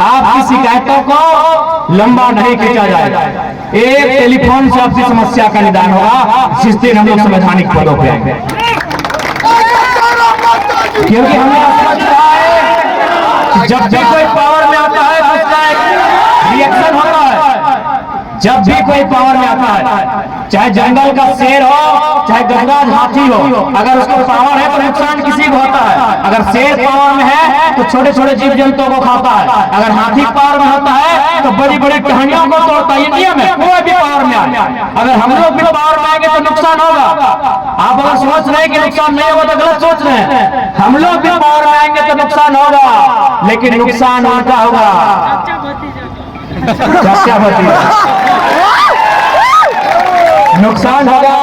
आपकी शिकायतों को लंबा नहीं खींचा जाएगा। एक टेलीफोन से आपकी समस्या का निदान होगा, जिस दिन हम लोग संवैधानिक पदों पे आएंगे। क्योंकि हमने समझ रहा है जब भी कोई पावर में आता है तो उसका एक रिएक्शन होता है। जब भी कोई पावर में आता है, चाहे जंगल का शेर हो, चाहे गजराज हाथी हो, अगर उसको पावर है तो नुकसान किसी को होता है। अगर शेर पावर में है तो छोटे छोटे जीव जंतुओं को खाता है। अगर हाथी पावर में होता है तो बड़ी बड़ी कहानियों को तोड़ता है। इंडिया में कोई भी पावर में आए, अगर हम लोग भी पावर में आएंगे तो नुकसान होगा। आप अगर सोच रहे हैं कि नुकसान नहीं होगा तो गलत सोच रहे हैं। हम लोग भी पावर में आएंगे तो नुकसान होगा, लेकिन नुकसान उनका होगा। नुकसान होगा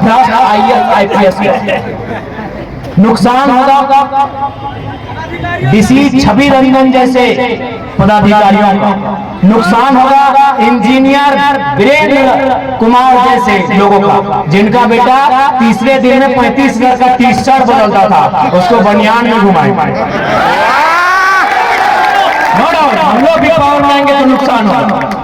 IAS IPS, नुकसान होगा डीसी छवि रंजन जैसे पदाधिकारियों का, नुकसान होगा इंजीनियर वीरेंद्र कुमार जैसे लोगों का, जिनका बेटा तीसरे दिन में 35 घर का टी शर्ट बदलता था, उसको बनियान में घुमाए। हम लोग भी पावर में आएंगे तो नुकसान होगा।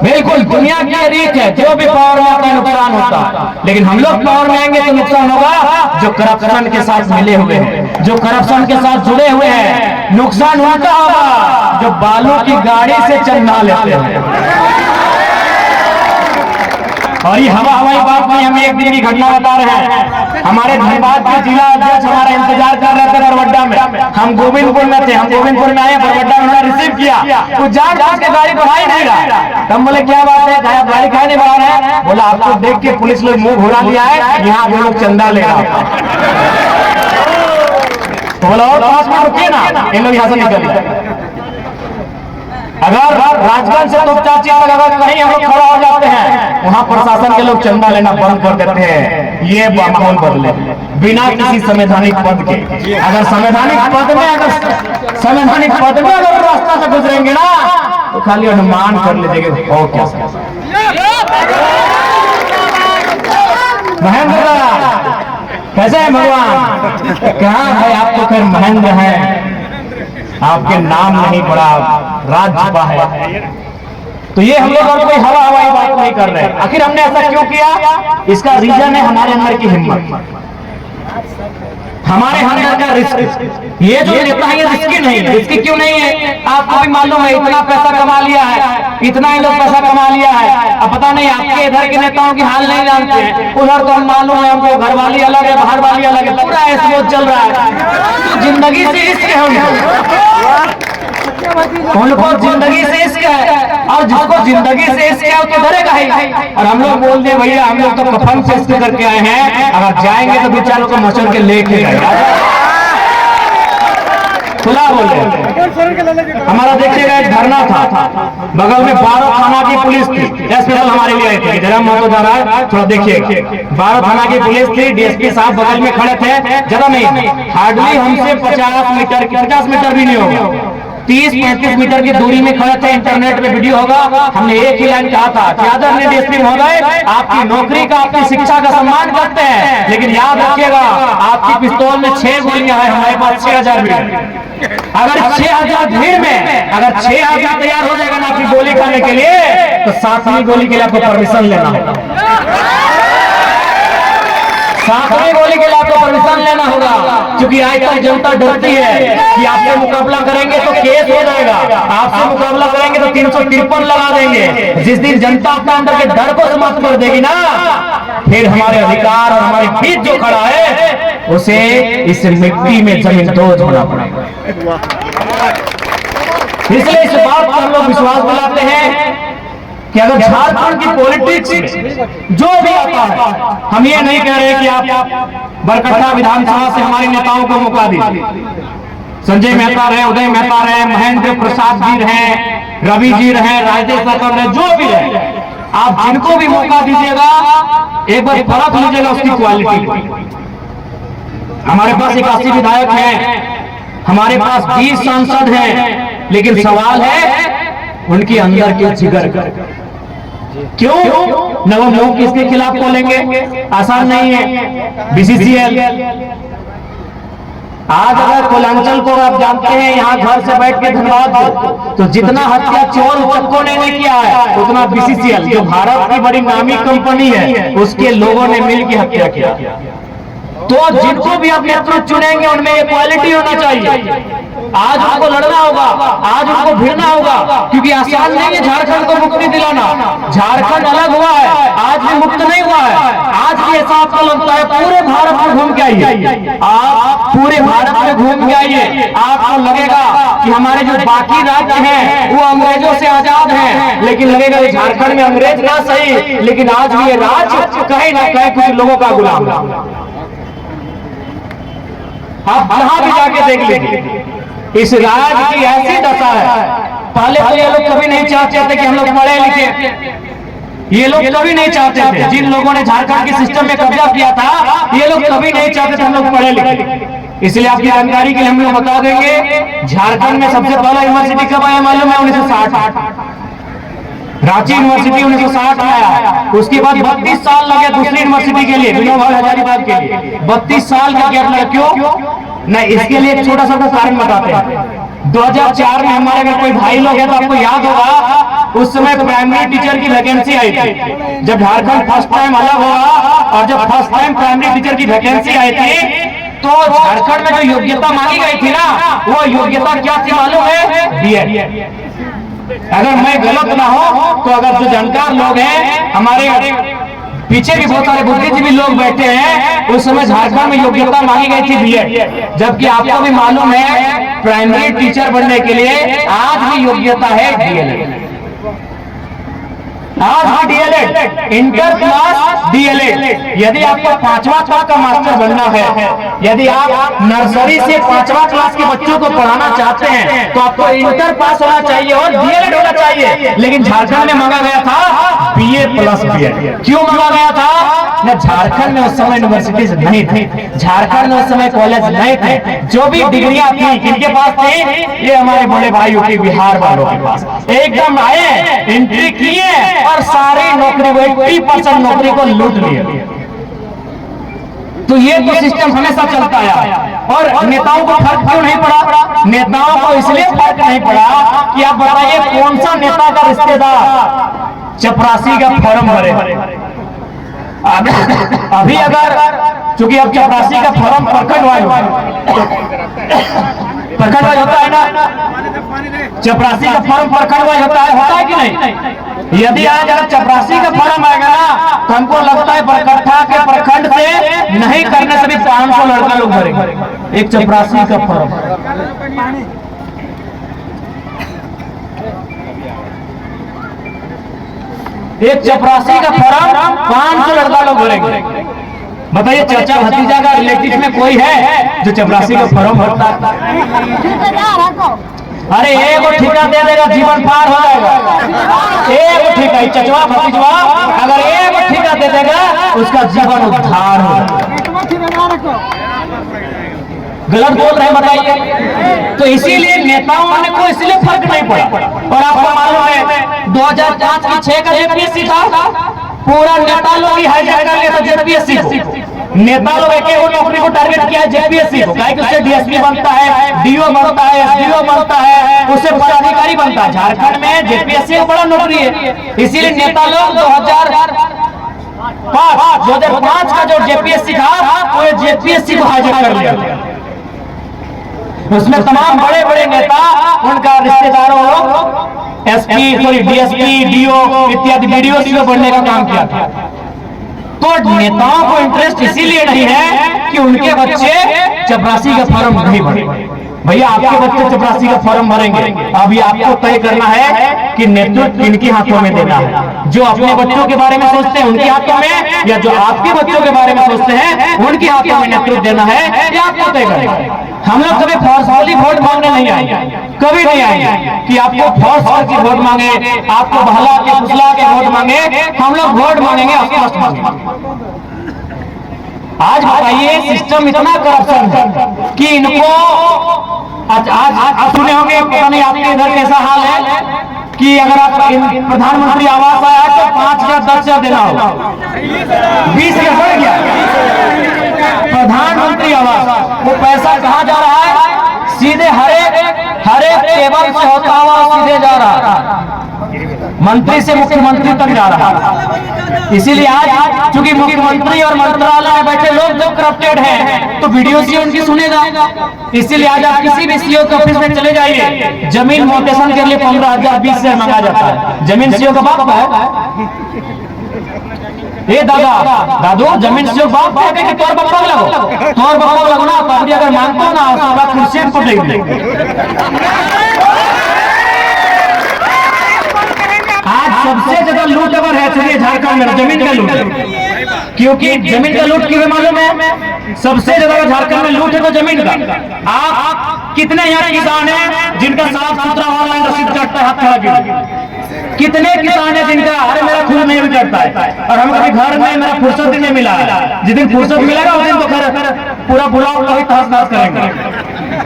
बिल्कुल दुनिया की रीत है, जो भी पावर में आता है नुकसान होता है, लेकिन हम लोग पावर में आएंगे तो नुकसान होगा जो करप्शन के साथ मिले हुए हैं, जो करप्शन के साथ जुड़े हुए हैं। नुकसान उनका होगा जो बालू की गाड़ी से चंदा लेते हैं। और ये हवाई बात नहीं, हम एक दिन की घटना बता रहे हैं। हमारे धनबाद के जिला अध्यक्ष हमारा इंतजार कर रहे थे बरवड्डा में, हम गोविंदपुर में थे। हम गोविंदपुर में आए, बरवड्डा में उन्होंने रिसीव किया, वो जान बुझ के गाड़ी बढ़ा ही नहीं रहा। तब बोले क्या बात है, गाड़ी कहा नहीं बढ़ा रहे हैं? बोला आपको देख के पुलिस लोग मुंह घुरा लिया है, यहाँ वो लोग चंदा ले रहा। तो बोला और 5 मिनट रुकिए ना, इन लोग यहाँ से निकल। अगर राजगंज से तुपचाची तक अगर कहीं हम लोग खड़ा हो जाते हैं, वहां प्रशासन के लोग चंदा लेना बंद कर देते हैं। ये माहौल बदले बिना किसी संवैधानिक पद के। अगर संवैधानिक पद में अगर रास्ता से गुजरेंगे ना तो खाली अनुमान कर लीजिएगा और क्या। महेंद्र कैसे है भगवान? कहाँ है आप? तो फिर महेंद्र है, आपके नाम नहीं पड़ा, राज्यसभा है। तो ये हम लोग और कोई हवाई बात नहीं कर रहे। आखिर हमने ऐसा क्यों किया? इसका रीजन है हमारे अंदर की हिम्मत, हमारे अंदर का रिस्क। ये जो नेता है ये रिस्की नहीं है। रिस्की क्यों नहीं है? आपको भी मालूम है, इतना पैसा कमा लिया है, इतना ही लोग पैसा कमा लिया है। अब पता नहीं आपके इधर के नेताओं की हाल नहीं जानते हैं, उधर तो हम मालूम है, हमको घर वाली अलग है, बाहर वाली अलग है, पूरा ऐसे चल रहा है। तो जिंदगी से इश्क है उनको जिंदगी से इश्क है, और जिसको जिंदगी से इश्क है वो तो डरेगा ही। और हम लोग बोल दे भैया हम लोग तो कफन से इश्क करके आए हैं, अगर जाएंगे तो बेचारों को मचल के लेके जाएगा। खुला बोले हमारा देखिएगा एक धरना था, बगल में 12 थाना की पुलिस थी, स्पेशल हमारे लिए आई थी। जरा महतो जा रहा है थोड़ा देखिएगा, 12 थाना की पुलिस थी, डीएसपी साहब बगल में खड़े थे। ज्यादा नहीं, हार्डली हमसे 50 मीटर भी नहीं होगा, 30-35 मीटर की दूरी में खड़े थे। इंटरनेट में वीडियो होगा। हमने एक ही लाइन कहा था कि आदरणीय डीएसपी महोदय, आपकी नौकरी का, आपकी शिक्षा का सम्मान करते हैं, लेकिन याद रखिएगा आपकी पिस्तौल में 6 गोलियां हैं, हमारे पास 6000 भीड़। अगर 6000 भीड़ में अगर 6000 तैयार हो जाएगा ना आपकी गोली खाने के लिए, तो 7वीं गोली के लिए आपको परमिशन लेना होगा। 7वीं गोली के लिए आपको परमिशन लेना होगा, क्योंकि आज तक जनता डरती है कि आपसे मुकाबला करेंगे तो केस हो जाएगा, आपसे मुकाबला करेंगे तो 353 लगा देंगे। जिस दिन जनता अपने अंदर के डर को समाप्त कर देगी ना, फिर हमारे अधिकार और हमारी जीत जो खड़ा है उसे इस मिट्टी में जमींदोज होना पड़ेगा। इसलिए इस बात पर हम लोग विश्वास दिलाते हैं कि अगर झारखंड की पॉलिटिक्स जो भी आता है, हम ये नहीं कह रहे कि आप बरकट्टा विधानसभा से हमारे नेताओं को मौका दीजिए। संजय मेहता रहे, उदय मेहता रहे, महेंद्र प्रसाद जी रहे, रवि जी रहे, राजेश साहब रहे, जो भी रहे, आप जिनको भी मौका दीजिएगा एक बार परख लीजिएगा उसकी क्वालिटी। हमारे पास 81 विधायक हैं, हमारे पास 20 सांसद हैं, लेकिन सवाल है उनके अंदर के जिगर का। क्यों न वो लोग किसके खिलाफ बोलेंगे? आसान नहीं है। बीसीसीएल आज अगर कोलांचल को आप जानते हैं, यहाँ घर से बैठ के धन्यवाद, तो जितना हत्या चोर उचक्कों ने नहीं किया है उतना बीसीसीएल जो भारत की बड़ी नामी कंपनी है उसके लोगों ने मिलकर हत्या किया। तो जिनको भी आप नेतृत्व चुनेंगे उनमें ये क्वालिटी होना चाहिए। आज उनको लड़ना होगा, आज उनको भिड़ना होगा, क्योंकि आसान नहीं है झारखंड को मुक्ति दिलाना। झारखंड अलग हुआ है, आज भी मुक्त नहीं हुआ है। आज के हिसाब से लगता है पूरे भारत में घूम के आइए, आप पूरे भारत में घूम के आइए, आपको लगेगा कि हमारे जो बाकी राज्य हैं वो अंग्रेजों से आजाद हैं, लेकिन लगेगा झारखंड में अंग्रेज ना सही लेकिन आज भी ये राज्य कहीं ना कहीं कुछ लोगों का गुलाम है। आप जहां भी जाके देख लीजिए इस राज्य की ऐसी दशा है। पहले तो ये लोग कभी नहीं चाहते थे कि हम लोग पढ़े लिखे, ये लोग कभी नहीं चाहते थे। जिन लोगों ने झारखंड के सिस्टम में कब्जा किया था ये लोग कभी नहीं चाहते थे हम लोग पढ़े लिखे। इसलिए आपकी जानकारी के लिए हम लोग बता देंगे, झारखंड में सबसे पहला यूनिवर्सिटी कब आया मालूम है? 1960। रांची यूनिवर्सिटी 1960 में आया। उसके बाद 32 साल लगे दूसरी यूनिवर्सिटी के लिए, विनोबा भावे हजारीबाग के लिए 32 साल का गैप लगा। क्यों? नहीं, इसके लिए एक छोटा सा कारण बताते हैं। 2004 में हमारे अगर कोई भाई लोग हैं तो आपको याद होगा उस समय प्राइमरी टीचर की वैकेंसी आई थी। जब झारखंड फर्स्ट टाइम अलग हुआ और जब फर्स्ट टाइम प्राइमरी टीचर की वैकेंसी आई थी तो झारखंड में जो योग्यता मांगी गई थी ना, वो योग्यता क्या थी मालूम है? बीएड। अगर मैं गलत ना हो तो अगर जो जानकार लोग हैं, हमारे पीछे भी बहुत सारे बुद्धिजीवी लोग बैठे हैं, उस समय झारखंड में योग्यता मांगी गई थी बीएड। जबकि आपको भी मालूम है प्राइमरी टीचर बनने के लिए आज भी योग्यता है डीएलएड। आज भी डीएलएड, इंटर क्लास डीएलएड। यदि आपको 5वां क्लास का मास्टर बनना है, यदि आप नर्सरी से 5वां क्लास के बच्चों को पढ़ाना चाहते हैं तो आपको इंटर पास होना चाहिए और डीएलएड होना चाहिए। लेकिन झारखंड में मांगा गया था बीए प्लस बीएड। क्यों मांगा गया था? न झारखंड में उस समय यूनिवर्सिटीज नहीं थी, झारखंड में उस समय कॉलेज नहीं थे। जो भी डिग्रियां थी किनके पास थी? ये हमारे बड़े भाई यूपी बिहार वालों के पास। एकदम आए, एंट्री किए और सारी नौकरी 80% नौकरी को लूट लिए। तो ये तो सिस्टम हमेशा चलता आया। और नेताओं को फर्क क्यों नहीं पड़ा? नेताओं को इसलिए फर्क नहीं पड़ा कि आप बताइए कौन सा नेता का रिश्तेदार चपरासी का फॉर्म भरे। अभी अगर चूंकि अब चपरासी का फॉर्म प्रखंड वाइज होता है ना, चपरासी का फॉर्म प्रखंड वाइज होता है कि नहीं? यदि आज अगर चपरासी का फॉर्म आएगा ना तो हमको लगता है बरकट्ठा के प्रखंड से नहीं करने से भी 500 लड़का लोग भरेंगे एक चपरासी का फॉर्म। एक चपरासी का फॉर्म 500 लड़का लोग भरेंगे। बताइए चाचा भतीजा का रिलेटिव में कोई है जो चपरासी का फॉर्म भरता है? अरे एक ठेका दे देगा जीवन पार हो जाएगा। एक ठेका, चचवा भतीजवा अगर एक ठेका दे देगा उसका जीवन उद्धार हो जाएगा। गलत बोल रहे हैं बताइए? तो इसीलिए नेताओं ने को इसलिए फर्क नहीं पड़ा। और आपको मालूम है 2005 की 6 का जेपीएससी था, पूरा नेता लोग ही हाईजैक कर लिया था जेपीएससी को। नेता लोग एक नौकरी को टारगेट किया है जेपीएससी को, क्या उससे डीएसपी बनता है, डीओ बनता है, एसडीओ बनता है, उससे पदाधिकारी बनता है। झारखंड में जेपीएससी को बड़ा नौकरी है। इसीलिए नेता लोग 2005 का जो जेपीएससी था वो जेपीएससी को हाईजैक कर लिया। उसमें तमाम बड़े बड़े नेता उनका रिश्तेदारों लोग एसपी डीएसपी डीओ इत्यादि बीडीओ बनने का काम किया था। तो नेताओं को इंटरेस्ट इसीलिए नहीं है कि उनके बच्चे चपरासी का फॉर्म नहीं भरे। भैया आपके बच्चे चपरासी का फॉर्म भरेंगे, अभी आपको तय करना है कि नेतृत्व किनके हाथों में देना है। जो अपने बच्चों के बारे में सोचते हैं उनके हाथों में, या जो आपके बच्चों के बारे में सोचते हैं उनके हाथों में नेतृत्व देना है, या आपको तय करना है। हम लोग कभी फोर्सफुली वोट मांगने नहीं आएंगे, कभी नहीं आएंगे कि आपको फोर्स करके वोट मांगे, आपको बहला के फुसला के वोट मांगे। हम लोग वोट मांगेंगे, स्पष्ट मांगेंगे। आज बताइए सिस्टम इतना करप्शन है कि इनको आज सुने होंगे, पता नहीं आपके इधर कैसा हाल है कि अगर आप प्रधानमंत्री आवास आया तो 5,000 10,000 देना होगा। 20,000 बढ़ गया। प्रधानमंत्री आवास, वो पैसा कहाँ जा रहा है? सीधे हर एक टेबल से होता हुआ सीधे जा रहा है, मंत्री से मुख्यमंत्री तक जा रहा है। इसीलिए आज चूंकि मुख्यमंत्री और मंत्रालय में बैठे लोग जो करप्टेड हैं, तो वीडियो सी उनकी सुनेगा। इसीलिए आज आप किसी भी सीओ के ऑफिस में चले जाइए, जमीन मोटेशन के लिए 15,000 20,000 मांगा जाता है। जमीन सीओ का बाप है? ए दादू, जमीन सीओ बाप है कि तोर बाप लगो? तोर बाप लगो ना, तो अगर मानते हो ना, उसके बाद कुर्सी पर आज सबसे ज्यादा लूट अगर है चलिए झारखंड में जमीन का लूट, क्योंकि जमीन का लूट क्यों मालूम है? सबसे ज्यादा झारखंड में लूट है तो जमीन का। आप कितने यहाँ किसान हैं जिनका साफ सुथरा ऑनलाइन रसीद कटता है? हाथ खड़ा कीजिए। कितने किसान हैं जिनका अरे मेरा खुद नहीं भी करता है, और हम कभी घर में मेरा फुर्सत ही नहीं मिला है। जिस दिन फुर्सत मिलेगा उस दिन तो खैर पूरा बुलाओ कभी तहस करेंगे।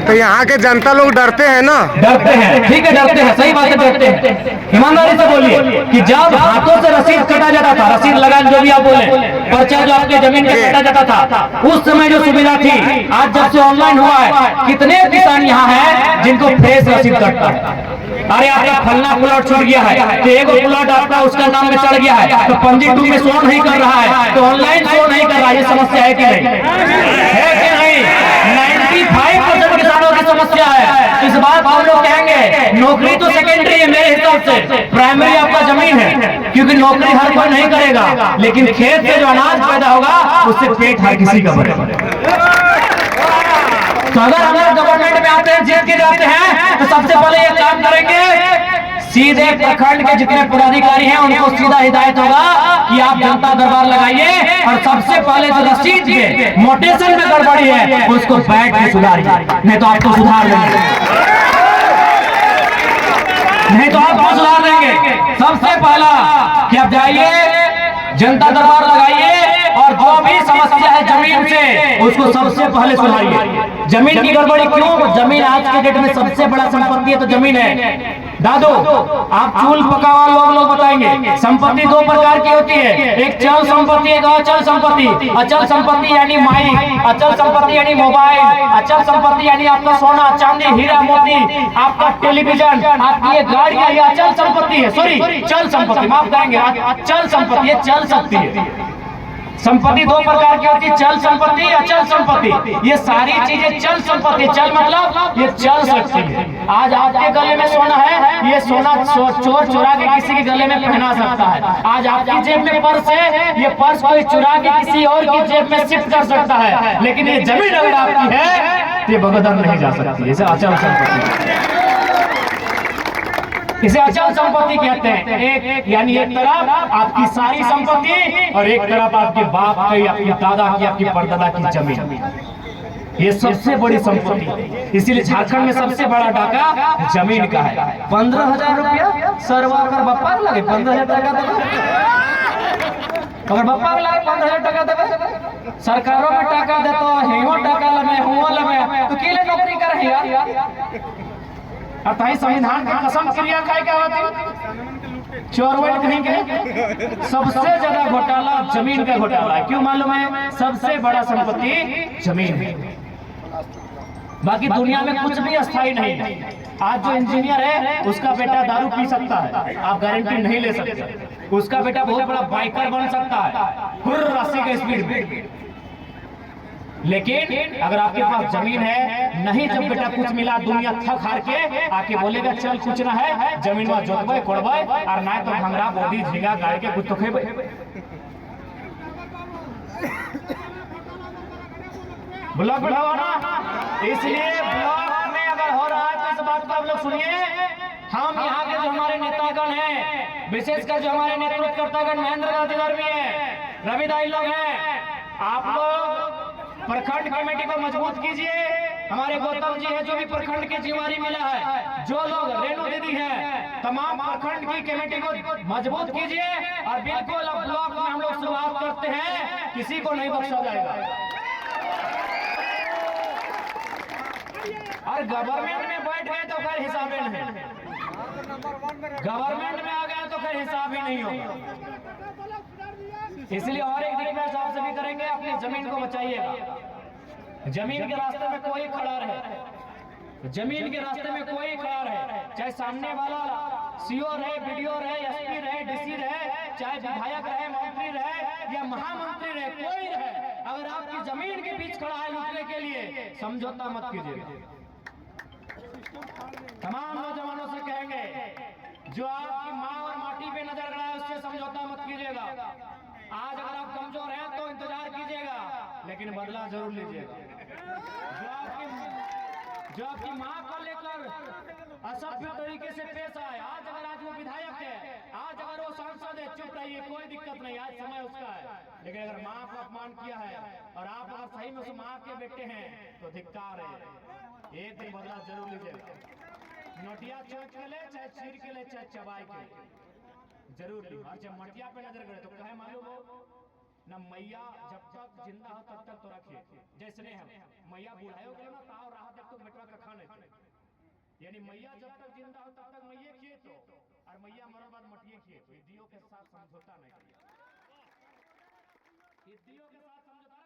तो यहाँ के जनता लोग डरते हैं ना? डरते हैं, ठीक है, डरते हैं, सही बात है, डरते हैं। ईमानदारी से बोलिए कि जब हाथों से रसीद कटा जाता था, रसीद लगा जो भी आप बोले, पर्चा जो आपके जमीन का कटा जाता था, उस समय जो सुविधा थी, आज जब से ऑनलाइन हुआ है, कितने किसान यहाँ हैं जिनको फ्रेश रसीद कटता है? अरे आपका फलना प्लॉट छूट गया है, तो एक प्लॉट आपका उसका नाम में चढ़ गया है, तो पंजी 2 में शो नहीं कर रहा है, तो ऑनलाइन शो नहीं कर रहा है। ये समस्या है कि नहीं? है कि नहीं? 95% किसानों की समस्या है। इस बात हम लोग कहेंगे नौकरी तो सेकेंडरी है मेरे हिसाब से, प्राइमरी आपका जमीन है, क्योंकि नौकरी हर कोई नहीं करेगा, लेकिन खेत से जो अनाज पैदा होगा उससे पेट हर किसी का भरेगा। तो अगर हमारे गवर्नमेंट में आते हैं, जीत के जाते हैं, तो सबसे पहले ये काम करेंगे, सीधे प्रखंड के जितने पदाधिकारी हैं उनको सीधा हिदायत होगा कि आप जनता दरबार लगाइए, और सबसे पहले जो रसीद में मोटेशन में गड़बड़ी है उसको बैठ के सुधारिए, नहीं तो आपको सुधार देंगे, नहीं तो आपको सुधार देंगे। सबसे पहला कि आप जाइए, जनता दरबार लगाइए, और जो भी समस्या है जमीन से उसको सबसे पहले सुधारिए। जमीन की गड़बड़ी क्यों? जमीन आज के डेट में सबसे बड़ा संपत्ति है, तो जमीन है। दादू, आप चूल पकावा लोग बताएंगे, संपत्ति 2 प्रकार की होती है, एक चल संपत्ति, एक अचल संपत्ति। अचल संपत्ति यानी माइक, अचल संपत्ति यानी मोबाइल, अचल संपत्ति यानी आपका सोना चांदी हीरा मोती, आपका टेलीविजन, आपकी ये गाड़ी, ये अचल संपत्ति है। सॉरी, चल संपत्ति, माफ करेंगे, अचल संपत्ति, ये चल सकती है। संपत्ति 2 प्रकार की होती है, चल संपत्ति, अचल संपत्ति। ये सारी चीजें चल संपत्ति, चल मतलब ये चल सकती है। आज आपके गले में सोना है, ये सोना चोर चुरा के किसी के गले में पहना सकता है। आज आपकी जेब में पर्स है, ये पर्स कोई चुरा के किसी और की जेब में शिफ्ट कर सकता है, लेकिन ये जमीन अगर आपकी है तो ये बगदर नहीं जा सकती। इसे अचल संपत्ति, इसे अचल संपत्ति कहते हैं। एक यानी एक तरफ आपकी सारी संपत्ति और एक तरफ आपके बाप की, आपके दादा की, आपकी परदादा की जमीन, ये सबसे बड़ी संपत्ति है। इसीलिए झारखंड में सबसे बड़ा डाका जमीन का है। 15,000 रुपया सरवा कर बप्पा लगे, 15,000 टका अगर बप्पा लगे 15,000 टका देवे, सरकारों में टका दे तो हेहो टका लमे हुआ लमे, तो केले नौकरी कर है यार। अतः संविधान की कसम क्रिया क्या होती, चोरवट कहीं के सबसे ज्यादा घोटाला जमीन का घोटाला है। क्यों मालूम है? सबसे बड़ा संपत्ति जमीन है। बाकी दुनिया में कुछ भी अस्थायी नहीं है। आज जो इंजीनियर है उसका बेटा दारू पी सकता है, आप गारंटी नहीं ले सकते। उसका बेटा बहुत बड़ा बाइकर बन सकता है, हुर्र 80 के स्पीड में। लेकिन अगर आपके पास जमीन है, नहीं जब बेटा कुछ मिला, दुनिया थक हार के आके बोलेगा चल कुछ ना है, जमीन में जोतबे कोड़बे, और ना तो भंगरा बोधी झींगा गाड़ के कुछ तो खेबे। ब्लॉक बढ़ाओ ना, इसलिए ब्लॉक में अगर हो रहा है तो इस बात को आप लोग सुनिए। हम यहाँ के जो हमारे नेतागण हैं, विशेषकर जो हमारे नेतृत्वकर्तागण महेंद्र गांधी भी है, रविदाई लोग हैं, आप लोग प्रखंड कमेटी को मजबूत कीजिए। हमारे गौतम जी है जो भी प्रखंड की जिम्मेदारी मिला है, जो लोग रेणु दीदी हैं, तमाम प्रखंड की कमेटी को मजबूत कीजिए। और बिल्कुल अब ब्लॉक में हम लोग शुरुआत करते हैं, किसी को नहीं बख्शा जाएगा। और गवर्नमेंट में बैठ गए तो खैर हिसाब ही नहीं, गवर्नमेंट में आ गए तो खैर हिसाब ही नहीं होगा। इसलिए और एक रिक्वेस्ट आपसे भी करेंगे, अपनी जमीन को बचाइएगा। जमीन के रास्ते में कोई खड़ा रहे, जमीन के रास्ते में कोई खड़ा रहे, चाहे सामने वाला सीओ रहे, बीडीओ रहे, एसपी रहे, डीसी रहे, चाहे विधायक रहे, मंत्री रहे या महामंत्री रहे, कोई रहे, अगर आपकी जमीन के बीच खड़ा है लूटने के लिए, समझौता मत कीजिएगा। तमाम नौजवानों से कहेंगे जो आपकी माँ और माटी पे नजर गड़ा है उससे समझौता मत कीजिएगा। आज अगर आप कमजोर हैं तो इंतजार कीजिएगा, लेकिन बदला जरूर लीजिएगा। जो आपकी माँ को लेकर असभ्य तरीके से पेश आए, आज वो विधायक है, आज अगर वो सांसद है, चुप रहिए, कोई दिक्कत नहीं, आज समय उसका है। लेकिन अगर माँ को अपमान किया है और आप अगर सही में उस माँ के बेटे हैं तो धिक्कार है, एक दिन बदला जरूर लीजिएगा। नोटिया चोट के ले, चाहे चीर के ले, चाहे चबाई के ले, जरूर ली। और जब मटिया पे नजर गए तो कहे मालूम हो न, मैया जब तक जिंदा हो तब तक तो रखिए, जैसे हम मैया बुढ़ाओ गए ना ताव रहा जब तक बेटवा का खाने, यानी मैया जब तक जिंदा हो तब तक मैये किए तो, और मैया मरने बाद मटिए किए तो। हिद्दियों के साथ समझौता नहीं किया, हिद्दियों के साथ समझौता